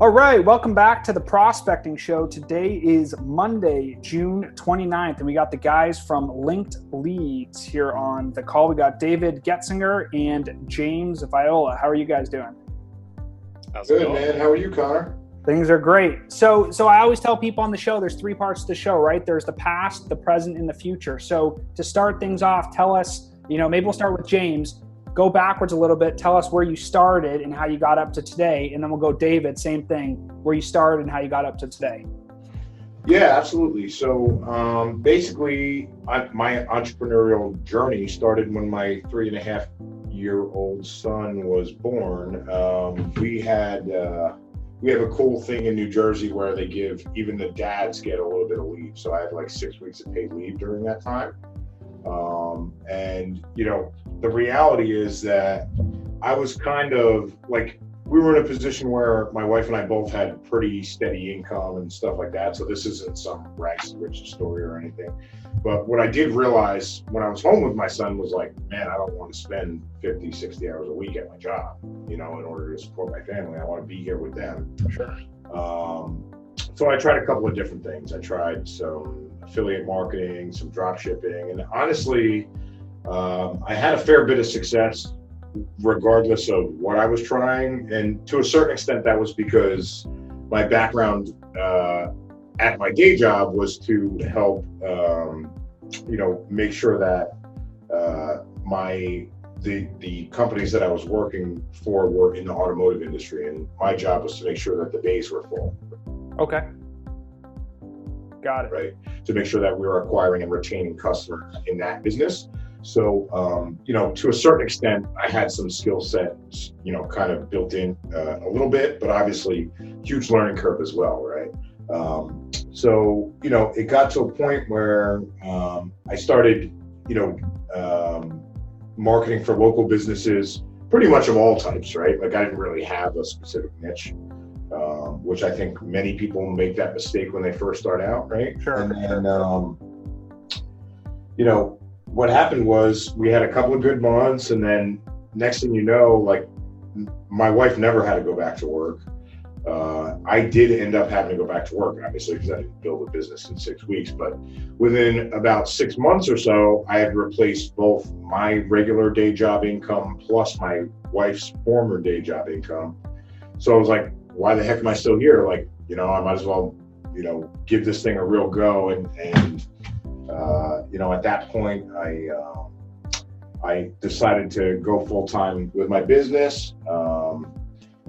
All right, welcome back to the Prospecting Show. Today is Monday, June 29th, and we got the guys from Linked Leads here on the call. We got David Getsinger and James Viola. How are you guys doing? How's it going? Good, man. How are you, Connor? Things are great. So I always tell people on the show, there's three parts to the show, right? There's the past, the present, and the future. So to start things off, tell us, maybe we'll start with James. Go backwards a little bit. Tell us where you started and how you got up to today. And then we'll go David, same thing, where you started and how you got up to today. Yeah, absolutely. So basically, my entrepreneurial journey started when my 3.5-year-old son was born. We have a cool thing in New Jersey where they give, even the dads get a little bit of leave. So I had like 6 weeks of paid leave during that time. The reality is that I was kind of like, we were in a position where my wife and I both had pretty steady income and stuff like that. So this isn't some rags to riches story or anything. But what I did realize when I was home with my son was like, man, I don't want to spend 50, 60 hours a week at my job, in order to support my family. I want to be here with them. Sure. So I tried a couple of different things. I tried some affiliate marketing, some drop shipping, and honestly, I had a fair bit of success regardless of what I was trying. And to a certain extent, that was because my background at my day job was to help, make sure that the companies that I was working for were in the automotive industry. And my job was to make sure that the bays were full. Okay. Got it. Right. To make sure that we were acquiring and retaining customers in that business. So, to a certain extent, I had some skill sets, kind of built in a little bit, but obviously huge learning curve as well. Right. It got to a point where I started, marketing for local businesses, pretty much of all types. Right. Like I didn't really have a specific niche. Which I think many people make that mistake when they first start out, right? Sure. And what happened was we had a couple of good months, and then next thing you know, like my wife never had to go back to work. I did end up having to go back to work, obviously, because I didn't build a business in 6 weeks. But within about 6 months or so, I had replaced both my regular day job income plus my wife's former day job income. So I was like, why the heck am I still here? Like, I might as well, give this thing a real go. And at that point, I decided to go full time with my business.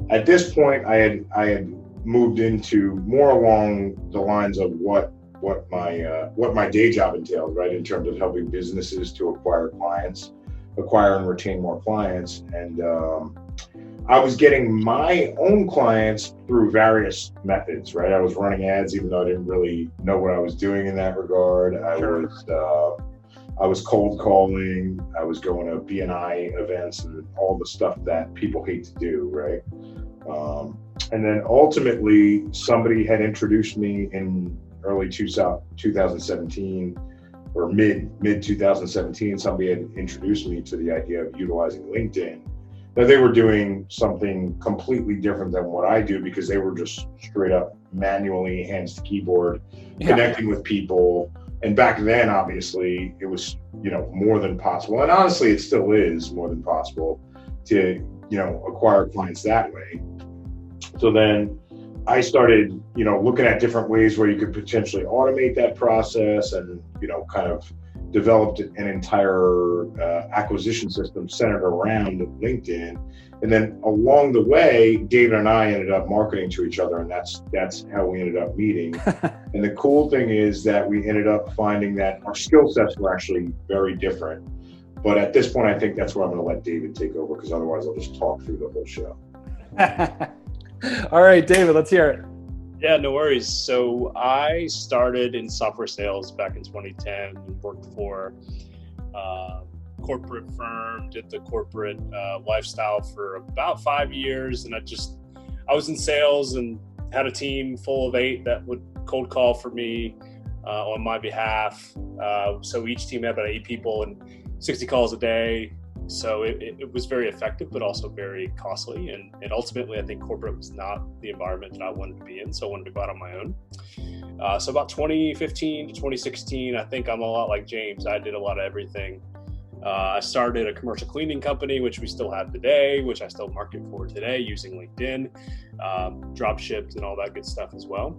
At this point, I had moved into more along the lines of what my day job entailed, right? In terms of helping businesses to acquire and retain more clients. And, I was getting my own clients through various methods, right? I was running ads, even though I didn't really know what I was doing in that regard. I was cold calling. I was going to BNI events and all the stuff that people hate to do, right? And then ultimately, somebody had introduced me in early 2017 or mid 2017. Somebody had introduced me to the idea of utilizing LinkedIn. Now they were doing something completely different than what I do because they were just straight up manually hands to keyboard, connecting with people. And back then, obviously, it was, more than possible. And honestly, it still is more than possible to, acquire clients that way. So then I started, looking at different ways where you could potentially automate that process and, kind of developed an entire acquisition system centered around LinkedIn. And then along the way, David and I ended up marketing to each other, and that's how we ended up meeting. And the cool thing is that we ended up finding that our skill sets were actually very different. But at this point, I think that's where I'm going to let David take over, because otherwise I'll just talk through the whole show. All right, David, let's hear it. Yeah, no worries. So I started in software sales back in 2010 and worked for a corporate firm, did the corporate lifestyle for about 5 years. And I was in sales and had a team full of 8 that would cold call for me on my behalf. So each team had about 8 people and 60 calls a day. So it was very effective, but also very costly. And ultimately, I think corporate was not the environment that I wanted to be in. So I wanted to go out on my own. So about 2015 to 2016, I think I'm a lot like James. I did a lot of everything. I started a commercial cleaning company, which we still have today, which I still market for today using LinkedIn, drop shipped and all that good stuff as well.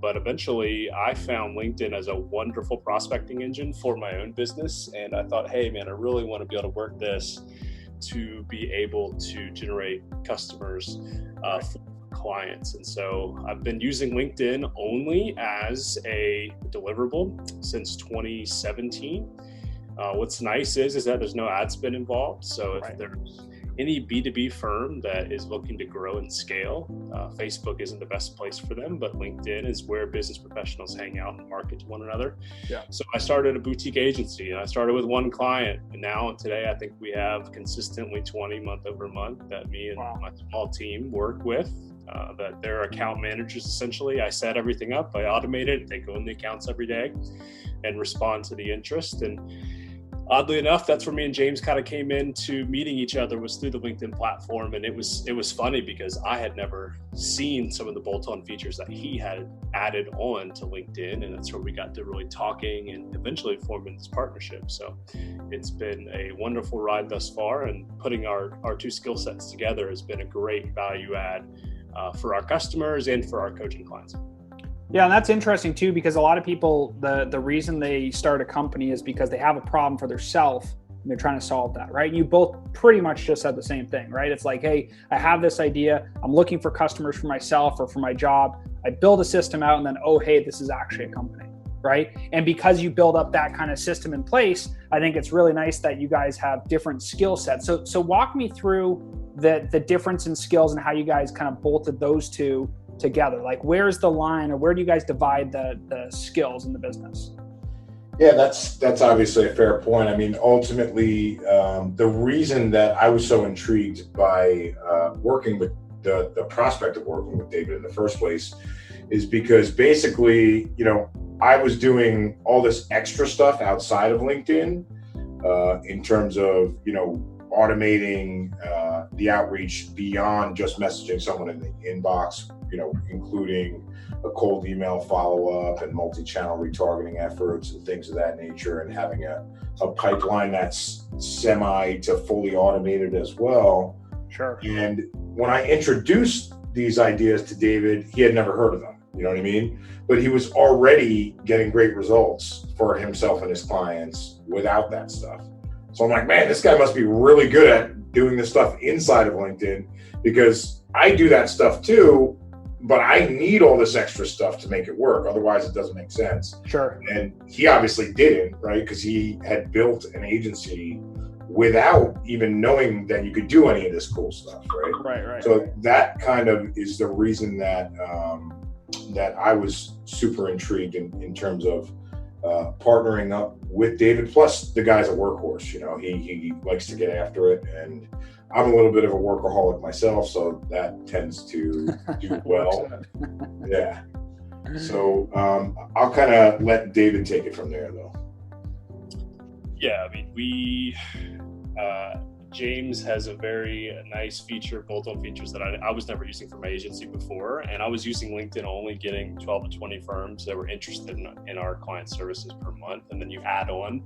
But eventually I found LinkedIn as a wonderful prospecting engine for my own business. And I thought, hey man, I really want to be able to work this to be able to generate customers for clients. And so I've been using LinkedIn only as a deliverable since 2017. What's nice is that there's no ad spend involved. So if there's any B2B firm that is looking to grow and scale, Facebook isn't the best place for them, but LinkedIn is where business professionals hang out and market to one another. Yeah. So I started a boutique agency, and I started with one client. And now today, I think we have consistently 20 month over month that me and my small team work with. That they're account managers essentially. I set everything up, I automate it, they go in the accounts every day and respond to the interest. And oddly enough, that's where me and James kind of came into meeting each other, was through the LinkedIn platform. And it was funny because I had never seen some of the bolt-on features that he had added on to LinkedIn. And that's where we got to really talking and eventually forming this partnership. So it's been a wonderful ride thus far, and putting our two skill sets together has been a great value add for our customers and for our coaching clients. Yeah, and that's interesting too, because a lot of people, the reason they start a company is because they have a problem for themselves and they're trying to solve that, right? You both pretty much just said the same thing, right? It's like, hey, I have this idea, I'm looking for customers for myself or for my job. I build a system out and then, oh, hey, this is actually a company, right? And because you build up that kind of system in place, I think it's really nice that you guys have different skill sets. So walk me through the difference in skills and how you guys kind of bolted those two together. Like, where's the line, or where do you guys divide the skills in the business? Yeah, that's obviously a fair point. I mean, ultimately, the reason that I was so intrigued by working with the prospect of working with David in the first place is because basically, I was doing all this extra stuff outside of LinkedIn in terms of, automating the outreach beyond just messaging someone in the inbox, including a cold email follow-up and multi-channel retargeting efforts and things of that nature, and having a pipeline that's semi to fully automated as well. Sure. And when I introduced these ideas to David, he had never heard of them, you know what I mean? But he was already getting great results for himself and his clients without that stuff. So I'm like, man, this guy must be really good at doing this stuff inside of LinkedIn, because I do that stuff too, but I need all this extra stuff to make it work. Otherwise, it doesn't make sense. Sure. And he obviously didn't, right? Because he had built an agency without even knowing that you could do any of this cool stuff, right? Right. So that kind of is the reason that that I was super intrigued in terms of partnering up with David. Plus, the guy's a workhorse. He likes to get after it, and I'm a little bit of a workaholic myself, so that tends to do well. Yeah. So I'll kind of let David take it from there, though. Yeah, I mean, James has a very nice feature, bolt-on features that I was never using for my agency before. And I was using LinkedIn only, getting 12 to 20 firms that were interested in our client services per month. And then you add on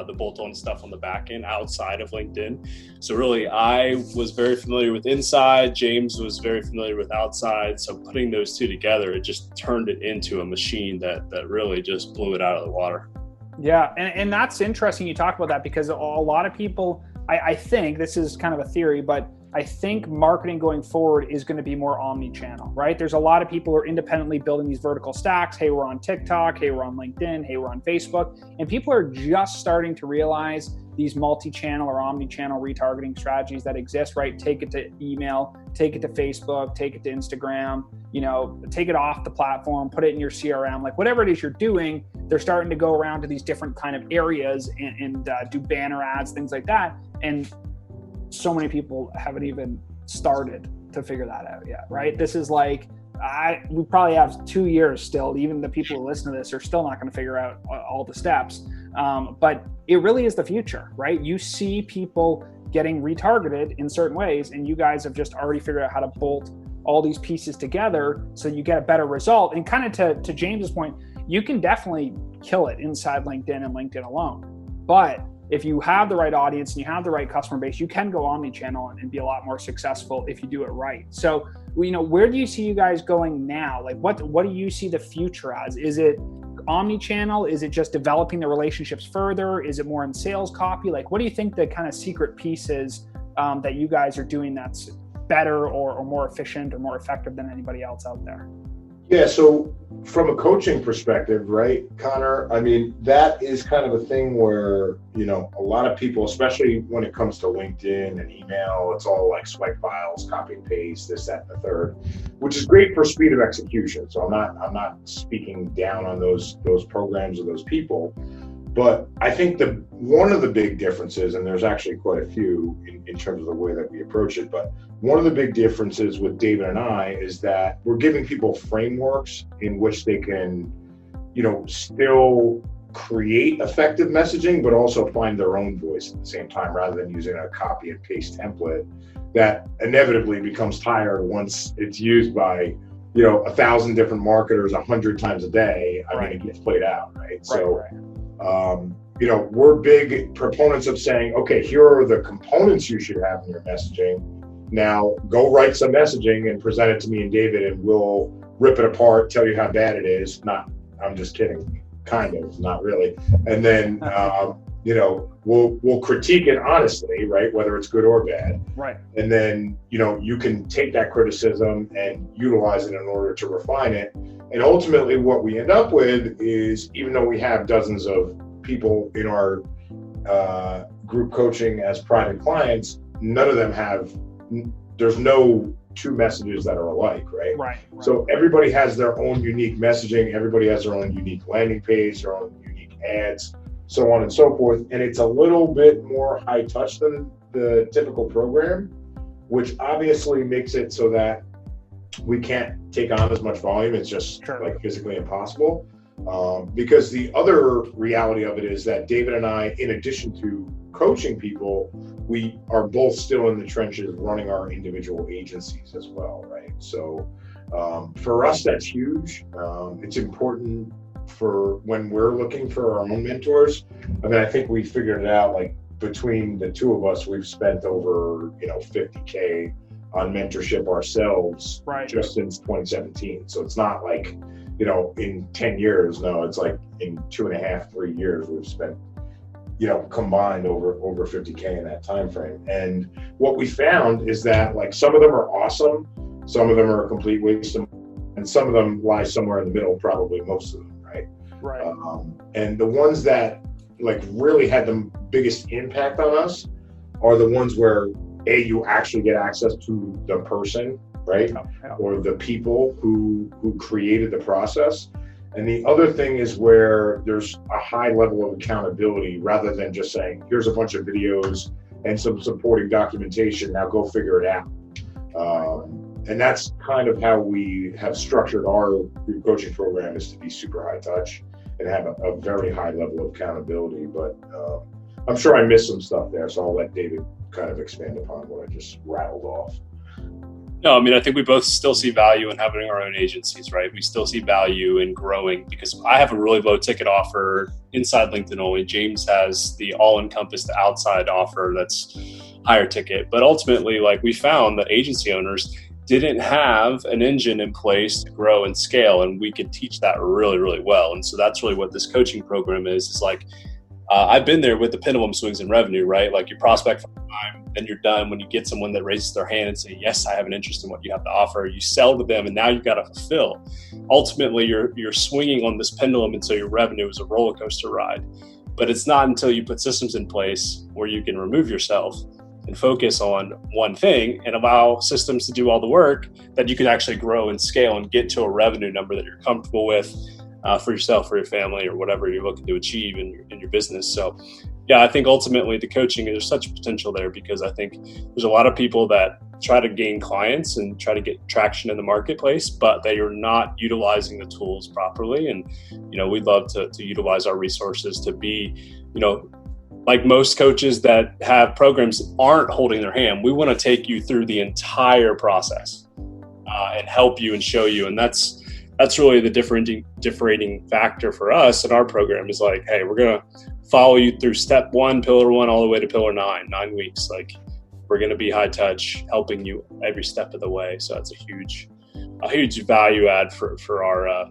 the bolt-on stuff on the back end outside of LinkedIn. So really, I was very familiar with inside. James was very familiar with outside. So putting those two together, it just turned it into a machine that really just blew it out of the water. Yeah, and that's interesting you talk about that, because a lot of people, I think, this is kind of a theory, but I think marketing going forward is going to be more omni-channel, right? There's a lot of people who are independently building these vertical stacks. Hey, we're on TikTok. Hey, we're on LinkedIn. Hey, we're on Facebook. And people are just starting to realize these multi-channel or omni-channel retargeting strategies that exist, right? Take it to email, take it to Facebook, take it to Instagram, take it off the platform, put it in your CRM, like whatever it is you're doing, they're starting to go around to these different kind of areas and do banner ads, things like that. And so many people haven't even started to figure that out yet, right? This is like, we probably have 2 years still. Even the people who listen to this are still not going to figure out all the steps. But it really is the future, right? You see people getting retargeted in certain ways, and you guys have just already figured out how to bolt all these pieces together so you get a better result. And kind of to James's point, you can definitely kill it inside LinkedIn and LinkedIn alone. But if you have the right audience and you have the right customer base, you can go omni-channel and be a lot more successful if you do it right. So, where do you see you guys going now? Like, what do you see the future as? Is it omni-channel? Is it just developing the relationships further? Is it more in sales copy? Like, what do you think the kind of secret piece is that you guys are doing that's better or more efficient or more effective than anybody else out there? Yeah, so from a coaching perspective, right, Connor, I mean, that is kind of a thing where, a lot of people, especially when it comes to LinkedIn and email, it's all like swipe files, copy and paste, this, that, and the third, which is great for speed of execution. So I'm not speaking down on those programs or those people. But I think one of the big differences, and there's actually quite a few in terms of the way that we approach it, but one of the big differences with David and I is that we're giving people frameworks in which they can, still create effective messaging, but also find their own voice at the same time, rather than using a copy and paste template that inevitably becomes tired once it's used by 1,000 different marketers 100 times a day. I mean, it gets played out, right? So. We're big proponents of saying, okay, here are the components you should have in your messaging. Now go write some messaging and present it to me and David, and we'll rip it apart, tell you how bad it is. I'm just kidding. Kind of, not really. And then, we'll critique it honestly, right? Whether it's good or bad. Right. And then, you can take that criticism and utilize it in order to refine it. And ultimately what we end up with is, even though we have dozens of people in our group coaching as private clients, none of them there's no two messages that are alike, right? Right. So everybody has their own unique messaging. Everybody has their own unique landing page, their own unique ads, so on and so forth. And it's a little bit more high touch than the typical program, which obviously makes it so that we can't take on as much volume. It's just like physically impossible. Because the other reality of it is that David and I, in addition to coaching people, we are both still in the trenches running our individual agencies as well, right? So for us, that's huge. It's important for when we're looking for our own mentors. I mean, I think we figured it out, like between the two of us, we've spent over, $50K on mentorship ourselves just since 2017. So it's not like, in 10 years, no, it's like in 2.5, 3 years, we've spent, combined over 50K in that time frame. And what we found is that, like, some of them are awesome, some of them are a complete waste of, and some of them lie somewhere in the middle, probably most of them, right? Right. And the ones that like really had the biggest impact on us are the ones where you actually get access to the person, right? Or the people who created the process. And the other thing is where there's a high level of accountability, rather than just saying, here's a bunch of videos and some supporting documentation, now go figure it out. And that's kind of how we have structured our group coaching program, is to be super high touch and have a very high level of accountability. But I'm sure I missed some stuff there, so I'll let David kind of expand upon what I just rattled off. No, I mean, I think we both still see value in having our own agencies, right? We still see value in growing, because I have a really low ticket offer inside LinkedIn only. James has the all-encompassed outside offer that's higher ticket. But ultimately, like, we found that agency owners didn't have an engine in place to grow and scale, and we could teach that really, really well. And so that's really what this coaching program is like, I've been there with the pendulum swings in revenue, right? Like, you prospect for time, then you're done. When you get someone that raises their hand and say, yes, I have an interest in what you have to offer, you sell to them, and now you've got to fulfill. Ultimately, you're swinging on this pendulum, and so your revenue is a roller coaster ride. But it's not until you put systems in place where you can remove yourself and focus on one thing and allow systems to do all the work that you can actually grow and scale and get to a revenue number that you're comfortable with for yourself, for your family, or whatever you're looking to achieve in your business. So yeah, I think ultimately the coaching, there's such potential there, because I think there's a lot of people that try to gain clients and try to get traction in the marketplace, but that you're not utilizing the tools properly. And, we'd love to utilize our resources to be, like most coaches that have programs aren't holding their hand. We want to take you through the entire process and help you and show you. And that's really the differentiating factor for us in our program is like, hey, we're going to follow you through step 1, pillar 1, all the way to pillar 9 weeks. Like, we're going to be high touch, helping you every step of the way. So that's a huge value add for our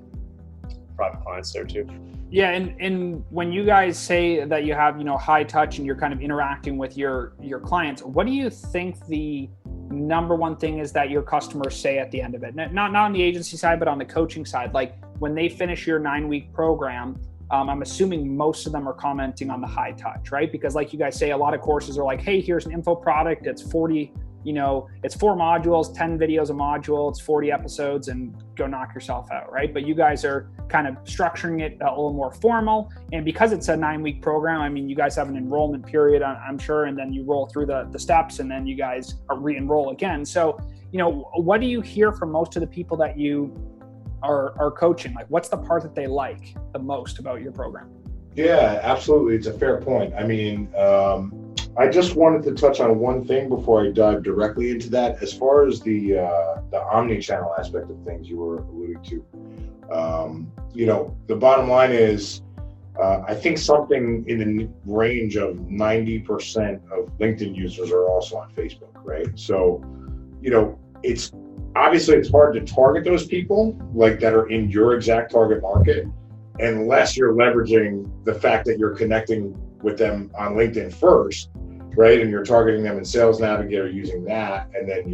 private clients there too. Yeah, and when you guys say that you have, high touch and you're kind of interacting with your clients, what do you think the number one thing is that your customers say at the end of it? Not on the agency side, but on the coaching side. Like when they finish your 9-week program, I'm assuming most of them are commenting on the high touch, right? Because like you guys say, a lot of courses are like, hey, here's an info product. It's 40, it's 4 modules, 10 videos a module, it's 40 episodes, and go knock yourself out, right? But you guys are kind of structuring it a little more formal. And because it's a 9-week program, I mean, you guys have an enrollment period, I'm sure, and then you roll through the steps, and then you guys re-enroll again. So, what do you hear from most of the people that you are coaching? Like, what's the part that they like the most about your program? Yeah, absolutely. It's a fair point. I mean, I just wanted to touch on one thing before I dive directly into that. As far as the omnichannel aspect of things you were alluding to, the bottom line is, I think something in the range of 90% of LinkedIn users are also on Facebook, right? So, it's hard to target those people like that are in your exact target market, unless you're leveraging the fact that you're connecting with them on LinkedIn first, right? And you're targeting them in Sales Navigator using that, and then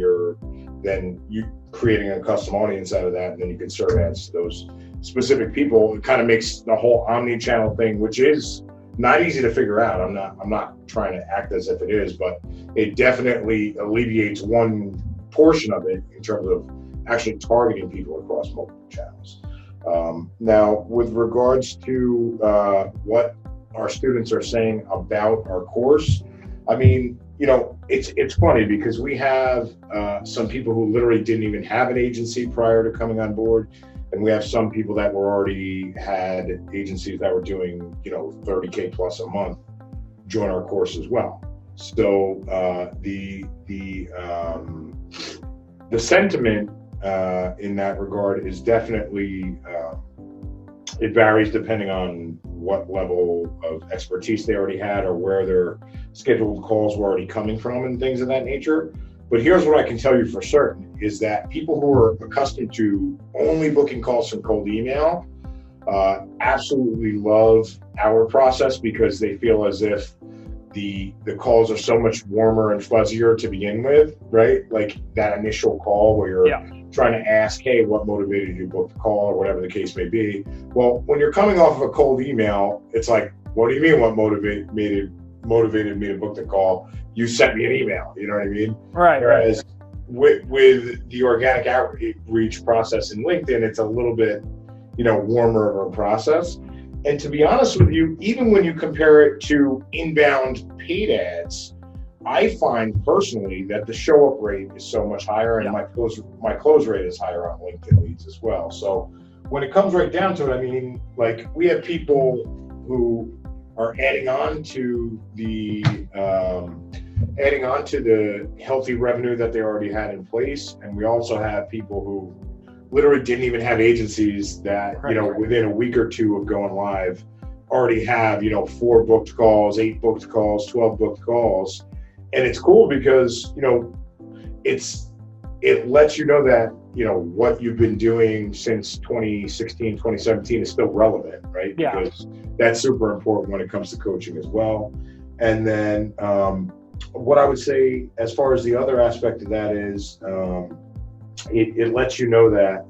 you creating a custom audience out of that, and then you can serve ads to those specific people. It kind of makes the whole omni-channel thing, which is not easy to figure out. I'm not trying to act as if it is, but it definitely alleviates one portion of it in terms of actually targeting people across multiple channels. Now, with regards to what our students are saying about our course, I mean, it's funny because we have some people who literally didn't even have an agency prior to coming on board, and we have some people that were already had agencies that were doing, $30K plus a month join our course as well. So the sentiment in that regard is definitely it varies depending on what level of expertise they already had or where their scheduled calls were already coming from and things of that nature. But here's what I can tell you for certain is that people who are accustomed to only booking calls from cold email absolutely love our process because they feel as if the calls are so much warmer and fuzzier to begin with, right? Like that initial call where you're trying to ask, hey, what motivated you to book the call or whatever the case may be. Well, when you're coming off of a cold email, it's like, what do you mean what motivated me to book the call? You sent me an email, you know what I mean? Right. Whereas with the organic outreach process in LinkedIn, it's a little bit, warmer of a process. And to be honest with you, even when you compare it to inbound paid ads, I find personally that the show up rate is so much higher, and my close rate is higher on LinkedIn leads as well. So when it comes right down to it, I mean, like we have people who are adding on to the healthy revenue that they already had in place, and we also have people who literally didn't even have agencies that within a week or two of going live already have 4 booked calls, 8 booked calls, 12 booked calls. And it's cool because it lets you know that what you've been doing since 2016, 2017 is still relevant, right? Yeah. Because that's super important when it comes to coaching as well. And then what I would say as far as the other aspect of that is it lets you know that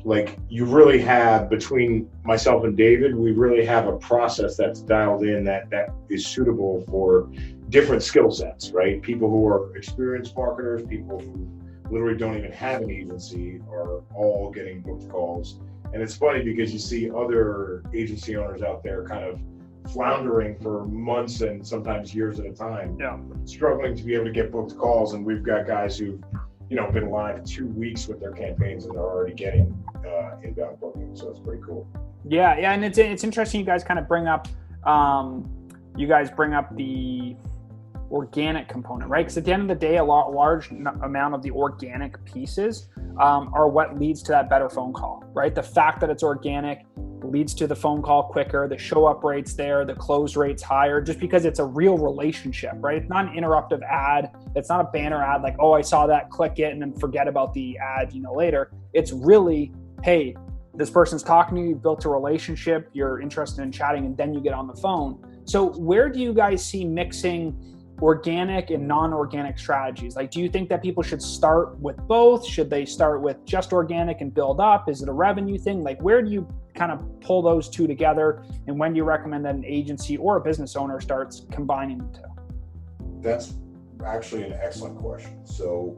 like you really have, between myself and David, we really have a process that's dialed in that is suitable for different skill sets, right? People who are experienced marketers, people who literally don't even have an agency are all getting booked calls. And it's funny because you see other agency owners out there kind of floundering for months and sometimes years at a time, Yeah. struggling to be able to get booked calls. And we've got guys who've, been live 2 weeks with their campaigns and they're already getting inbound bookings. So it's pretty cool. Yeah. And it's interesting. You guys kind of bring up, the organic component, right? Because at the end of the day, a large amount of the organic pieces are what leads to that better phone call, right? The fact that it's organic leads to the phone call quicker, the show up rates there, the close rates higher, just because it's a real relationship, right? It's not an interruptive ad. It's not a banner ad like, oh, I saw that, click it, and then forget about the ad, later. It's really, hey, this person's talking to you, you've built a relationship, you're interested in chatting, and then you get on the phone. So where do you guys see mixing organic and non-organic strategies? Like, do you think that people should start with both? Should they start with just organic and build up? Is it a revenue thing? Like, where do you kind of pull those two together? And when do you recommend that an agency or a business owner starts combining the two? That's actually an excellent question. So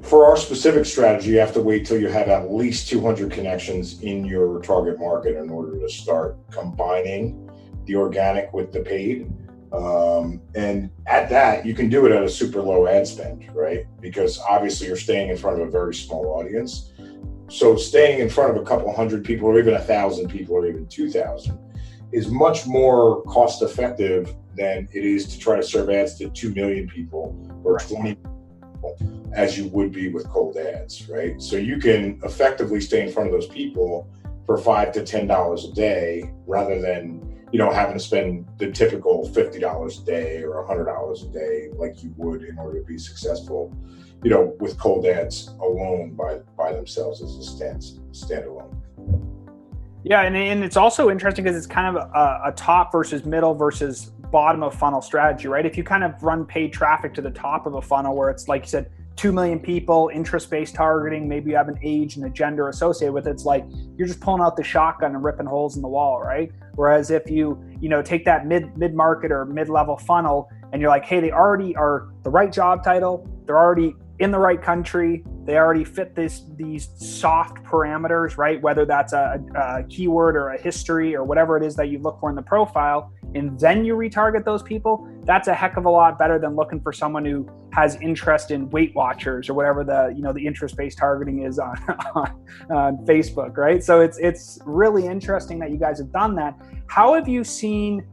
for our specific strategy, you have to wait till you have at least 200 connections in your target market in order to start combining the organic with the paid. And at that, you can do it at a super low ad spend, right? Because obviously you're staying in front of a very small audience. So staying in front of a couple hundred people or even 1,000 people or even 2,000 is much more cost effective than it is to try to serve ads to 2 million people or 20 people as you would be with cold ads, right? So you can effectively stay in front of those people for $5 to $10 a day rather than having to spend the typical $50 a day or $100 a day like you would in order to be successful, with cold ads alone by themselves as a standalone. Yeah, and it's also interesting because it's kind of a top versus middle versus bottom of funnel strategy, right? If you kind of run paid traffic to the top of a funnel where it's, like you said, 2 million people, interest-based targeting, maybe you have an age and a gender associated with it, it's like you're just pulling out the shotgun and ripping holes in the wall, right? Whereas if you take that mid-market or mid-level funnel and you're like, hey, they already are the right job title, they're already in the right country, they already fit these soft parameters, right? Whether that's a keyword or a history or whatever it is that you look for in the profile, and then you retarget those people, that's a heck of a lot better than looking for someone who has interest in Weight Watchers or whatever the interest-based targeting is on Facebook, right? So it's really interesting that you guys have done that. How have you seen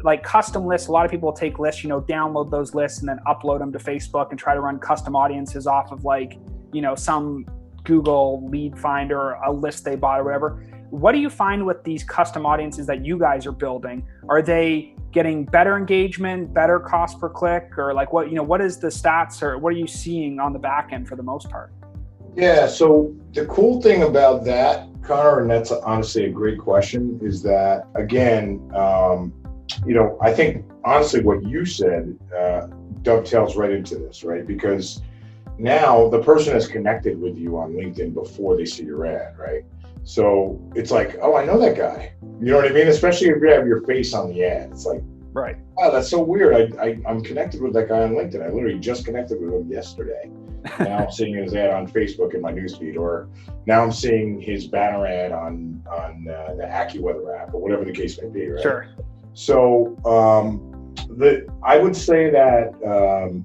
like custom lists? A lot of people take lists, download those lists and then upload them to Facebook and try to run custom audiences off of some Google lead finder, a list they bought or whatever. What do you find with these custom audiences that you guys are building? Are they getting better engagement, better cost per click, or what is the stats, or what are you seeing on the back end for the most part? Yeah, so the cool thing about that, Connor, and that's honestly a great question, is that, again, I think honestly what you said dovetails right into this, right? Because now the person has connected with you on LinkedIn before they see your ad, right? So it's like, oh, I know that guy. You know what I mean? Especially if you have your face on the ad. It's like, right. Oh, that's so weird. I'm connected with that guy on LinkedIn. I literally just connected with him yesterday. Now I'm seeing his ad on Facebook in my newsfeed, or now I'm seeing his banner ad on the AccuWeather app, or whatever the case may be, right? Sure. So I would say that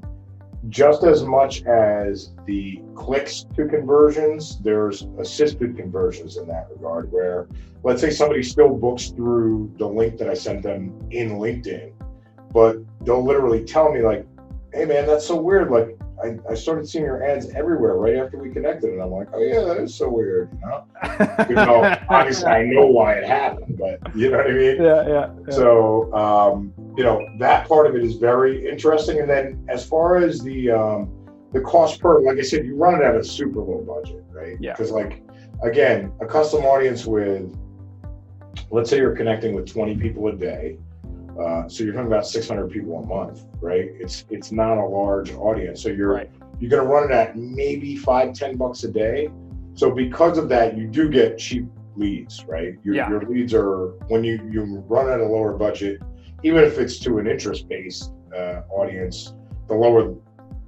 just as much as the clicks to conversions, there's assisted conversions in that regard, where let's say somebody still books through the link that I sent them in LinkedIn, but they'll literally tell me like, hey man, that's so weird. Like I started seeing your ads everywhere right after we connected. And I'm like, oh yeah, that is so weird, Obviously I know why it happened, but you know what I mean? Yeah. So, that part of it is very interesting. And then as far as the cost per, like I said, you run it at a super low budget, right? Yeah. Because again, a custom audience with, let's say you're connecting with 20 people a day. So you're talking about 600 people a month, right? It's not a large audience. So you're going to run it at maybe $5-10 a day. So because of that, you do get cheap leads, right? Your leads are, when you run at a lower budget, even if it's to an interest-based audience,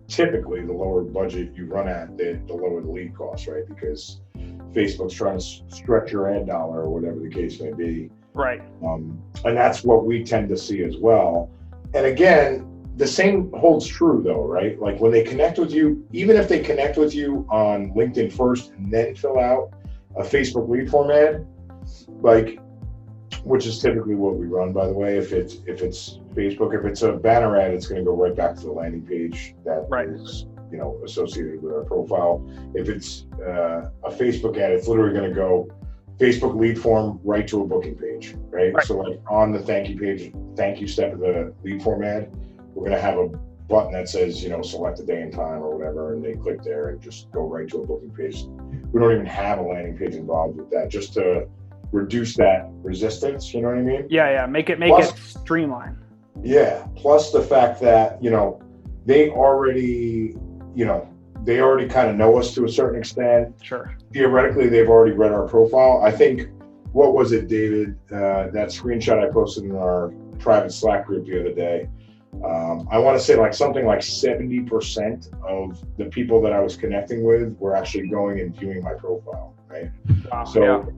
typically the lower budget you run at, the lower the lead cost, right? Because Facebook's trying to stretch your ad dollar or whatever the case may be. Right. And that's what we tend to see as well. And again, the same holds true though, right? Like when they connect with you, even if they connect with you on LinkedIn first and then fill out a Facebook lead form ad, like, which is typically what we run, by the way. If it's Facebook, if it's a banner ad, it's going to go right back to the landing page that is, you know, associated with our profile. If it's a Facebook ad, it's literally going to go Facebook lead form right to a booking page, right? So like on the thank you page, thank you step of the lead form ad, we're going to have a button that says, you know, select a day and time or whatever, and they click there and just go right to a booking page. We don't even have a landing page involved with that, just to reduce that resistance, you know what I mean? Yeah, make it streamlined. Yeah, plus the fact that, you know, they already kind of know us to a certain extent. Sure. Theoretically, they've already read our profile. I think, what was it, David? That screenshot I posted in our private Slack group the other day. I want to say something like 70% of the people that I was connecting with were actually going and viewing my profile, right? Wow, so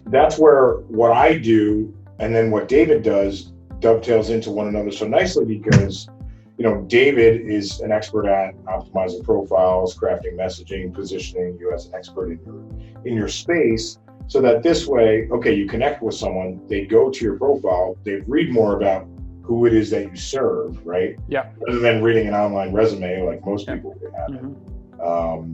that's where what I do and then what David does dovetails into one another so nicely, because, you know, David is an expert at optimizing profiles, crafting messaging, positioning you as an expert in your space, so that this way, okay, you connect with someone, they go to your profile, they read more about who it is that you serve, right? Yeah. Rather than reading an online resume like most people would have. Mm-hmm.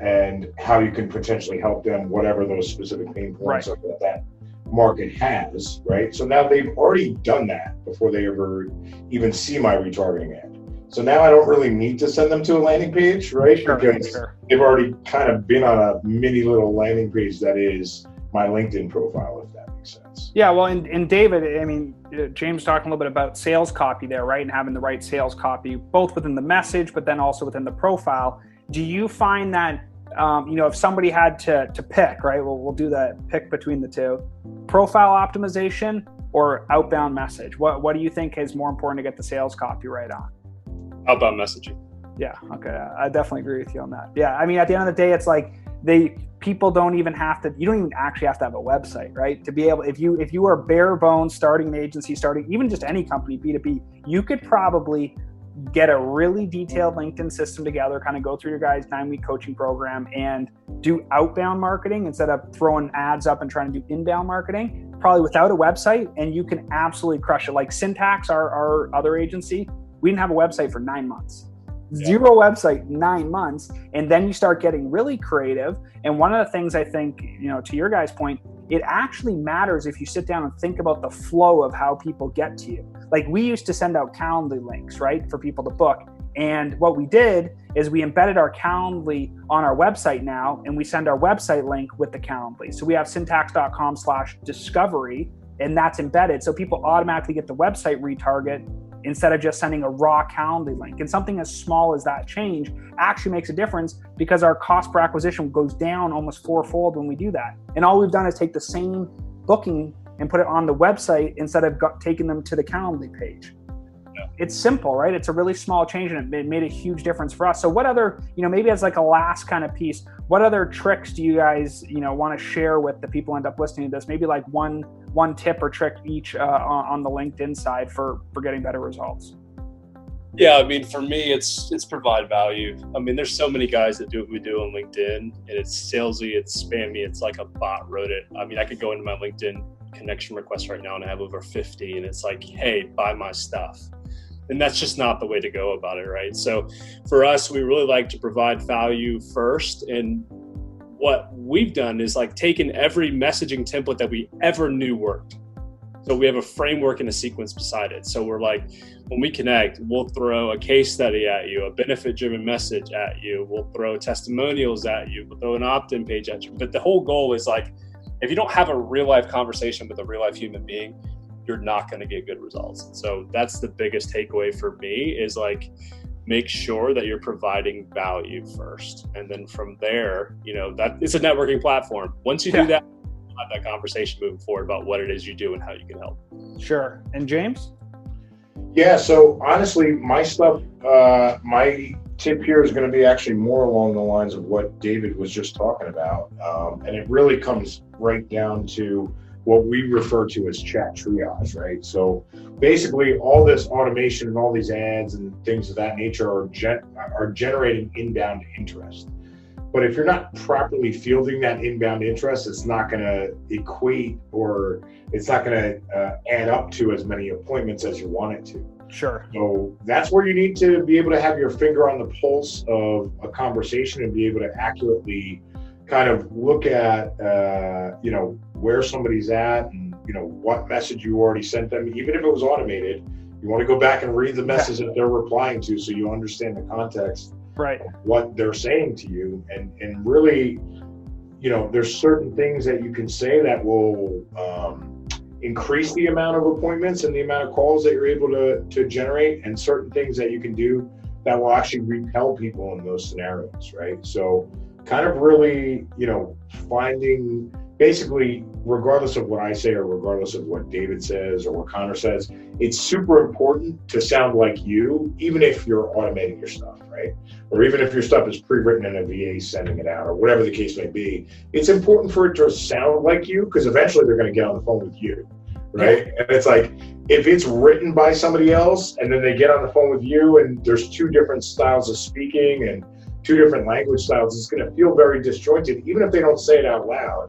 And how you can potentially help them, whatever those specific pain points are that market has, right? So now they've already done that before they ever even see my retargeting ad. So now I don't really need to send them to a landing page, right? Because they've already kind of been on a mini little landing page that is my LinkedIn profile, if that makes sense. Yeah, well, and David, I mean, James talking a little bit about sales copy there, right? And having the right sales copy, both within the message, but then also within the profile. Do you find that, you know, if somebody had to pick, right? We'll do that pick between the two, profile optimization or outbound message. What do you think is more important to get the sales copy right on? Outbound messaging. Yeah. Okay. I definitely agree with you on that. Yeah. I mean, at the end of the day, it's like people don't even have to, you don't even actually have to have a website, right? To be able, if you are bare bones starting an agency, starting even just any company, B2B, you could probably get a really detailed LinkedIn system together, kind of go through your guys' 9-week coaching program and do outbound marketing instead of throwing ads up and trying to do inbound marketing, probably without a website, and you can absolutely crush it. Like Syntax, our other agency, we didn't have a website for 9 months. Zero website, 9 months. And then you start getting really creative. And one of the things I think, you know, to your guys' point, it actually matters if you sit down and think about the flow of how people get to you. Like we used to send out Calendly links, right, for people to book. And what we did is we embedded our Calendly on our website now, and we send our website link with the Calendly. So we have syntax.com/discovery, and that's embedded. So people automatically get the website retarget instead of just sending a raw Calendly link. And something as small as that change actually makes a difference, because our cost per acquisition goes down almost 4-fold when we do that. And all we've done is take the same booking and put it on the website instead of taking them to the Calendly page. Yeah. It's simple, right? It's a really small change, and it made a huge difference for us. So what other, you know, maybe as like a last kind of piece, what other tricks do you guys, you know, want to share with the people who end up listening to this? Maybe like one tip or trick each on the LinkedIn side for getting better results. Yeah, I mean, for me, it's provide value. I mean, there's so many guys that do what we do on LinkedIn, and it's salesy, it's spammy, it's like a bot wrote it. I mean, I could go into my LinkedIn connection request right now and I have over 50, and it's like, hey, buy my stuff. And that's just not the way to go about it, right? So for us, we really like to provide value first. And what we've done is like taken every messaging template that we ever knew worked. So we have a framework and a sequence beside it. So we're like, when we connect, we'll throw a case study at you, a benefit-driven message at you, we'll throw testimonials at you, we'll throw an opt-in page at you. But the whole goal is like, if you don't have a real-life conversation with a real-life human being, you're not going to get good results. So that's the biggest takeaway for me, is like, make sure that you're providing value first. And then from there, you know, that it's a networking platform. Once you do that, you'll have that conversation moving forward about what it is you do and how you can help. Sure. And James? Yeah. So honestly, my stuff, my tip here is going to be actually more along the lines of what David was just talking about. And it really comes right down to what we refer to as chat triage, right? So basically all this automation and all these ads and things of that nature are generating inbound interest. But if you're not properly fielding that inbound interest, it's not going to equate, or it's not going to add up to as many appointments as you want it to. Sure. So that's where you need to be able to have your finger on the pulse of a conversation and be able to accurately kind of look at, where somebody's at and, what message you already sent them. Even if it was automated, you want to go back and read the message that they're replying to so you understand the context. Right. What they're saying to you, and really, there's certain things that you can say that will increase the amount of appointments and the amount of calls that you're able to generate, and certain things that you can do that will actually repel people in those scenarios, right? So kind of really, finding, basically, regardless of what I say or regardless of what David says or what Connor says, it's super important to sound like you, even if you're automating your stuff, right? Or even if your stuff is pre-written and a VA sending it out, or whatever the case may be. It's important for it to sound like you, because eventually they're going to get on the phone with you, right? And it's like, if it's written by somebody else and then they get on the phone with you and there's two different styles of speaking and two different language styles, it's going to feel very disjointed, even if they don't say it out loud.